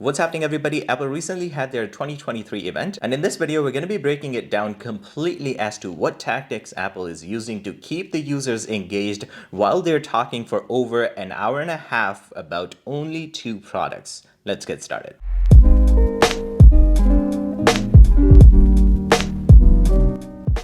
What's happening, everybody? Apple recently had their 2023 event, and in this video we're going to be breaking it down completely as to what tactics Apple is using to keep the users engaged while they're talking for over an hour and a half about only two products. Let's get started.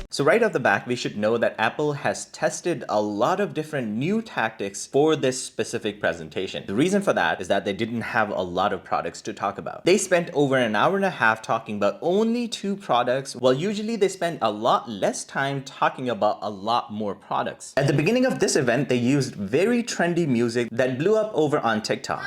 So right off the bat, we should know that Apple has tested a lot of different new tactics for this specific presentation. The reason for that is that they didn't have a lot of products to talk about. They spent over an hour and a half talking about only two products, while usually they spend a lot less time talking about a lot more products. At the beginning of this event, they used very trendy music that blew up over on TikTok.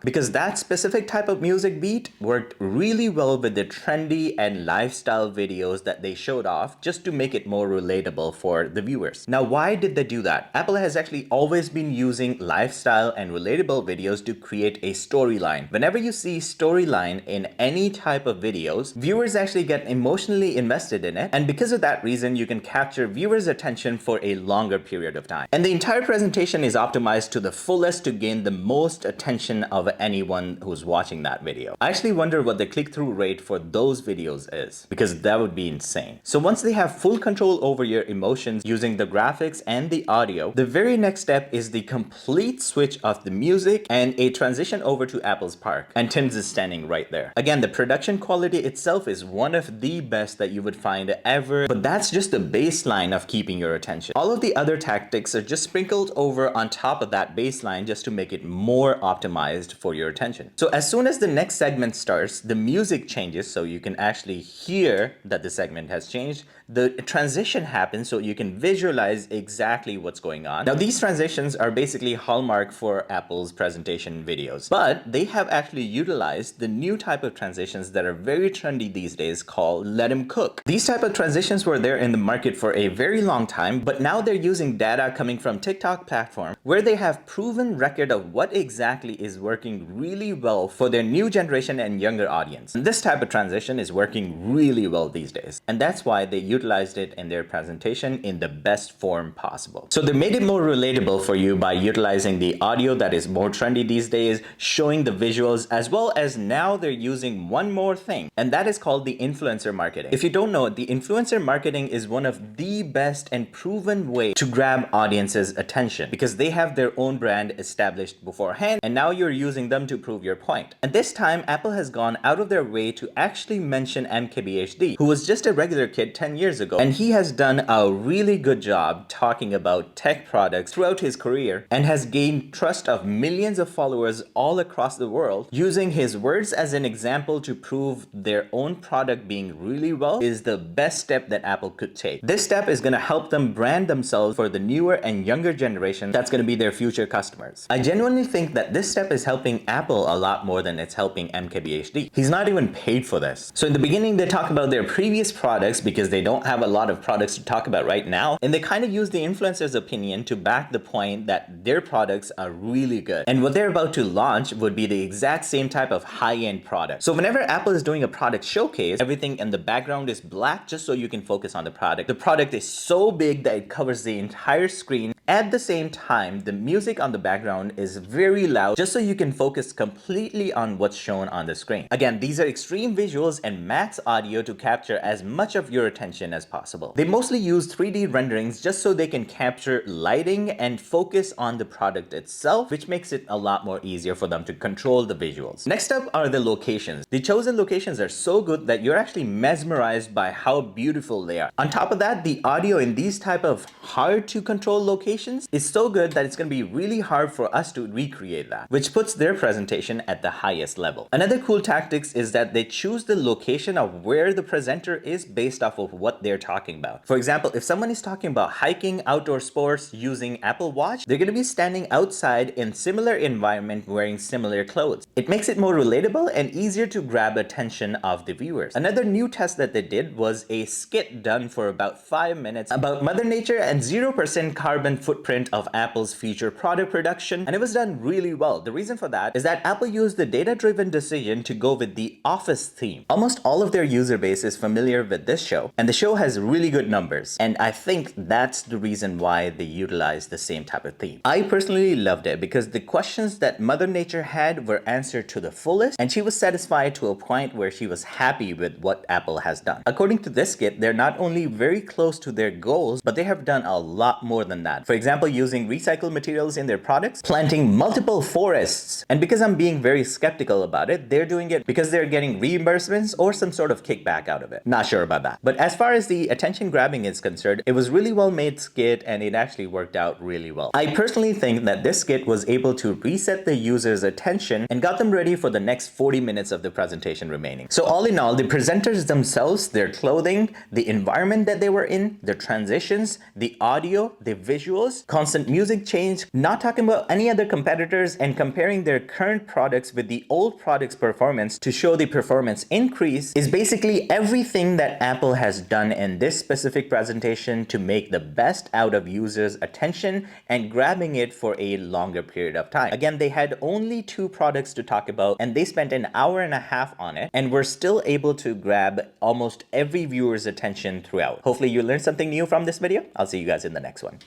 Because that specific type of music beat worked really well with the trendy and lifestyle videos that they showed off, just to make it more relatable for the viewers. Now, why did they do that? Apple has actually always been using lifestyle and relatable videos to create a storyline. Whenever you see storyline in any type of videos, viewers actually get emotionally invested in it, and because of that reason, you can capture viewers' attention for a longer period of time. And the entire presentation is optimized to the fullest to gain the most attention of anyone who's watching that video. I actually wonder what the click-through rate for those videos is, because that would be insane. So once they have full control over your emotions using the graphics and the audio, the very next step is the complete switch of the music and a transition over to Apple's Park. And Tim's is standing right there. Again, the production quality itself is one of the best that you would find ever, but that's just the baseline of keeping your attention. All of the other tactics are just sprinkled over on top of that baseline just to make it more optimized for your attention. So as soon as the next segment starts, the music changes so you can actually hear that the segment has changed. The transition happens so you can visualize exactly what's going on. Now, these transitions are basically hallmark for Apple's presentation videos, but they have actually utilized the new type of transitions that are very trendy these days called Let 'em Cook. These type of transitions were there in the market for a very long time, but now they're using data coming from TikTok platform where they have proven record of what exactly is working really well for their new generation and younger audience. And this type of transition is working really well these days, and that's why they utilized it in their presentation in the best form possible. So they made it more relatable for you by utilizing the audio that is more trendy these days, showing the visuals, as well as now they're using one more thing, and that is called the influencer marketing. If you don't know, the influencer marketing is one of the best and proven way to grab audience's attention, because they have their own brand established beforehand, and now you're using them to prove your point. And this time, Apple has gone out of their way to actually mention MKBHD, who was just a regular kid 10 years ago, and he has done a really good job talking about tech products throughout his career and has gained trust of millions of followers all across the world. Using his words as an example to prove their own product being really well is the best step that Apple could take. This step is going to help them brand themselves for the newer and younger generation that's going to be their future customers. I genuinely think that this step is helping Apple a lot more than it's helping MKBHD. He's not even paid for this. So in the beginning, they talk about their previous products because they don't have a lot of products to talk about right now, and they kind of use the influencer's opinion to back the point that their products are really good, and what they're about to launch would be the exact same type of high-end product. So whenever Apple is doing a product showcase, everything in the background is black just so you can focus on the product. The product is so big that it covers the entire screen. At the same time, the music on the background is very loud just so you can focus completely on what's shown on the screen. Again, these are extreme visuals and max audio to capture as much of your attention as possible. They mostly use 3D renderings just so they can capture lighting and focus on the product itself, which makes it a lot more easier for them to control the visuals. Next up are the locations. The chosen locations are so good that you're actually mesmerized by how beautiful they are. On top of that, the audio in these type of hard to control locations is so good that it's going to be really hard for us to recreate that, which puts their presentation at the highest level. Another cool tactics is that they choose the location of where the presenter is based off of what they're talking about. For example, if someone is talking about hiking, outdoor sports using Apple Watch, they're going to be standing outside in similar environment wearing similar clothes. It makes it more relatable and easier to grab attention of the viewers. Another new test that they did was a skit done for about 5 minutes about Mother Nature and 0% carbon footprint of Apple's future product production, and it was done really well. The reason for that is that Apple used the data-driven decision to go with the Office theme. Almost all of their user base is familiar with this show, and the show has really good numbers, and I think that's the reason why they utilized the same type of theme. I personally loved it because the questions that Mother Nature had were answered to the fullest, and she was satisfied to a point where she was happy with what Apple has done. According to this skit, they're not only very close to their goals, but they have done a lot more than that. For example, using recycled materials in their products, planting multiple forests. And because I'm being very skeptical about it, they're doing it because they're getting reimbursements or some sort of kickback out of it. Not sure about that. But as far as the attention grabbing is concerned, it was really well made skit and it actually worked out really well. I personally think that this skit was able to reset the user's attention and got them ready for the next 40 minutes of the presentation remaining. So all in all, the presenters themselves, their clothing, the environment that they were in, the transitions, the audio, the visuals, constant music change, not talking about any other competitors and comparing their current products with the old product's performance to show the performance increase is basically everything that Apple has done in this specific presentation to make the best out of users' attention and grabbing it for a longer period of time. Again, they had only 2 products to talk about and they spent an hour and a half on it and were still able to grab almost every viewer's attention throughout. Hopefully you learned something new from this video. I'll see you guys in the next one.